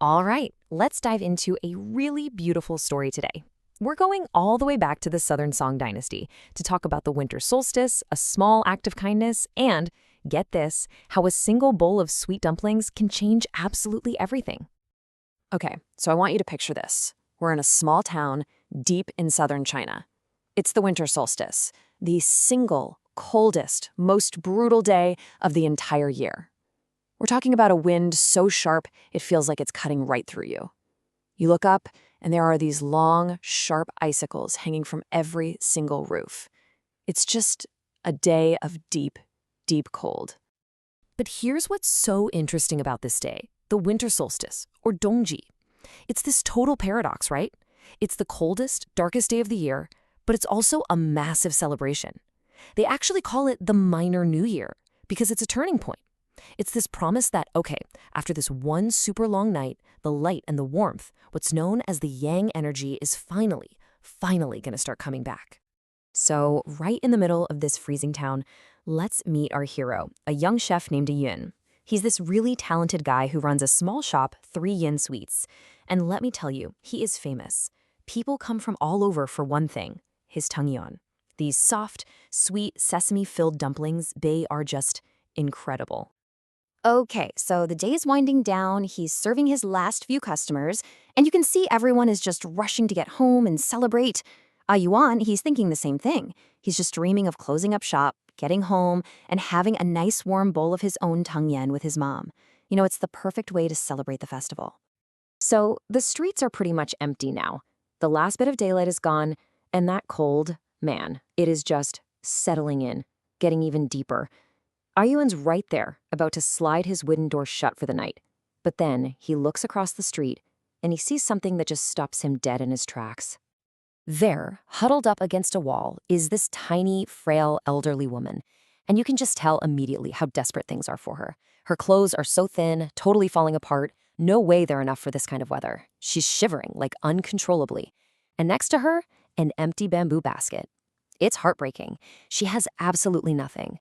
All right, let's dive into a really beautiful story today. We're going all the way back to the Southern Song Dynasty to talk about the winter solstice, a small act of kindness, and, get this, how a single bowl of sweet dumplings can change absolutely everything. Okay, so I want you to picture this. We're in a small town deep in southern China. It's the winter solstice, the single, coldest, most brutal day of the entire year. We're talking about a wind so sharp it feels like it's cutting right through you. You look up, and there are these long, sharp icicles hanging from every single roof. It's just a day of deep, deep cold. But here's what's so interesting about this day, the winter solstice, or Dongji. It's this total paradox, right? It's the coldest, darkest day of the year, but it's also a massive celebration. They actually call it the Minor New Year because it's a turning point. It's this promise that, okay, after this one super long night, the light and the warmth, what's known as the yang energy is finally going to start coming back. So, right in the middle of this freezing town, let's meet our hero, a young chef named Yun. He's this really talented guy who runs a small shop, 3 Yin Sweets. And let me tell you, he is famous. People come from all over for one thing, his Tangyuan. These soft, sweet, sesame-filled dumplings, they are just incredible. Okay, so the day's winding down, he's serving his last few customers, and you can see everyone is just rushing to get home and celebrate. Yuan, he's thinking the same thing. He's just dreaming of closing up shop, getting home, and having a nice warm bowl of his own tangyan with his mom. You know, it's the perfect way to celebrate the festival. So the streets are pretty much empty now. The last bit of daylight is gone, and that cold, man, it is just settling in, getting even deeper. Ayuan's right there, about to slide his wooden door shut for the night. But then he looks across the street, and he sees something that just stops him dead in his tracks. There, huddled up against a wall, is this tiny, frail, elderly woman. And you can just tell immediately how desperate things are for her. Her clothes are so thin, totally falling apart. No way they're enough for this kind of weather. She's shivering, like uncontrollably. And next to her, an empty bamboo basket. It's heartbreaking. She has absolutely nothing.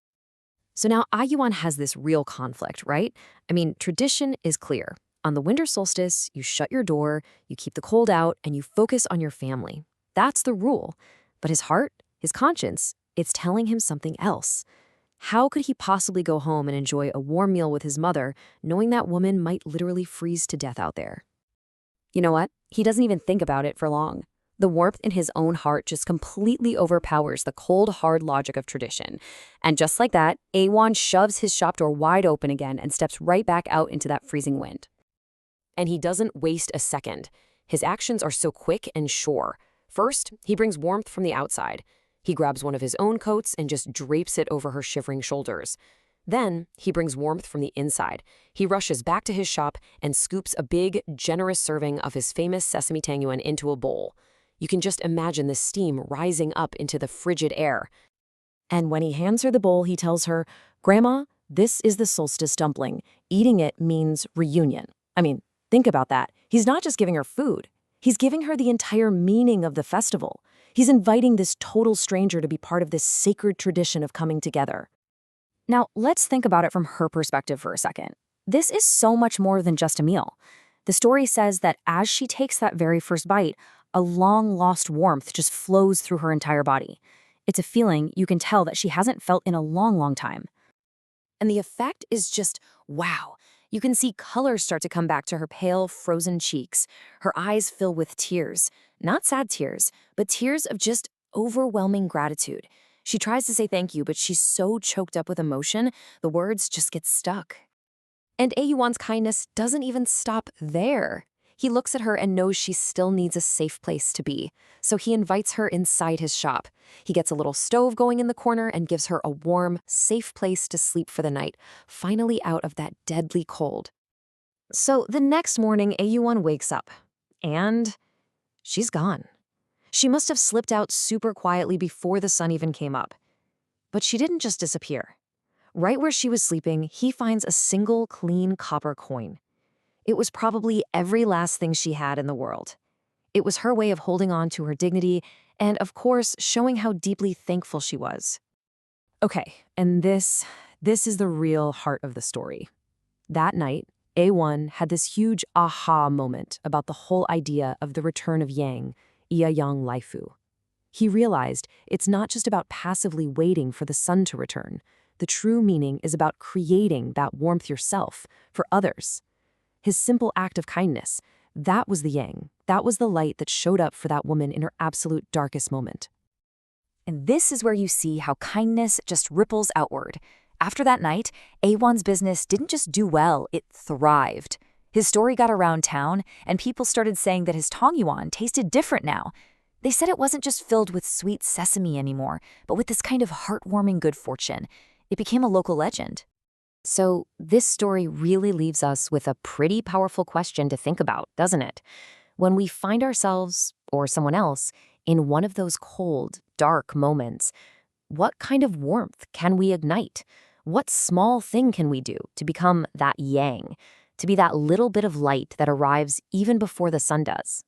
So now Ayuan has this real conflict, right? I mean, tradition is clear. On the winter solstice, you shut your door, you keep the cold out, and you focus on your family. That's the rule. But his heart, his conscience, it's telling him something else. How could he possibly go home and enjoy a warm meal with his mother, knowing that woman might literally freeze to death out there? You know what? He doesn't even think about it for long. The warmth in his own heart just completely overpowers the cold, hard logic of tradition. And just like that, Awan shoves his shop door wide open again and steps right back out into that freezing wind. And he doesn't waste a second. His actions are so quick and sure. First, he brings warmth from the outside. He grabs one of his own coats and just drapes it over her shivering shoulders. Then, he brings warmth from the inside. He rushes back to his shop and scoops a big, generous serving of his famous sesame tangyuan into a bowl. You can just imagine the steam rising up into the frigid air. And when he hands her the bowl, he tells her, "Grandma, this is the solstice dumpling. Eating it means reunion." I mean, think about that. He's not just giving her food. He's giving her the entire meaning of the festival. He's inviting this total stranger to be part of this sacred tradition of coming together. Now, let's think about it from her perspective for a second. This is so much more than just a meal. The story says that as she takes that very first bite, a long-lost warmth just flows through her entire body. It's a feeling you can tell that she hasn't felt in a long, long time. And the effect is just, wow. You can see colors start to come back to her pale, frozen cheeks. Her eyes fill with tears. Not sad tears, but tears of just overwhelming gratitude. She tries to say thank you, but she's so choked up with emotion, the words just get stuck. And Ayuan's kindness doesn't even stop there. He looks at her and knows she still needs a safe place to be, so he invites her inside his shop. He gets a little stove going in the corner and gives her a warm, safe place to sleep for the night, finally out of that deadly cold. So the next morning, Ayuan wakes up, and she's gone. She must have slipped out super quietly before the sun even came up. But she didn't just disappear. Right where she was sleeping, he finds a single clean copper coin. It was probably every last thing she had in the world. It was her way of holding on to her dignity and, of course, showing how deeply thankful she was. Okay, and this is the real heart of the story. That night, A1 had this huge aha moment about the whole idea of the return of yang, Yang Laifu. He realized it's not just about passively waiting for the sun to return. The true meaning is about creating that warmth yourself, for others. His simple act of kindness, that was the yang. That was the light that showed up for that woman in her absolute darkest moment. And this is where you see how kindness just ripples outward. After that night, A1's business didn't just do well, it thrived. His story got around town, and people started saying that his Tangyuan tasted different now. They said it wasn't just filled with sweet sesame anymore, but with this kind of heartwarming good fortune. It became a local legend. So this story really leaves us with a pretty powerful question to think about, doesn't it? When we find ourselves, or someone else, in one of those cold, dark moments, what kind of warmth can we ignite? What small thing can we do to become that yang, to be that little bit of light that arrives even before the sun does?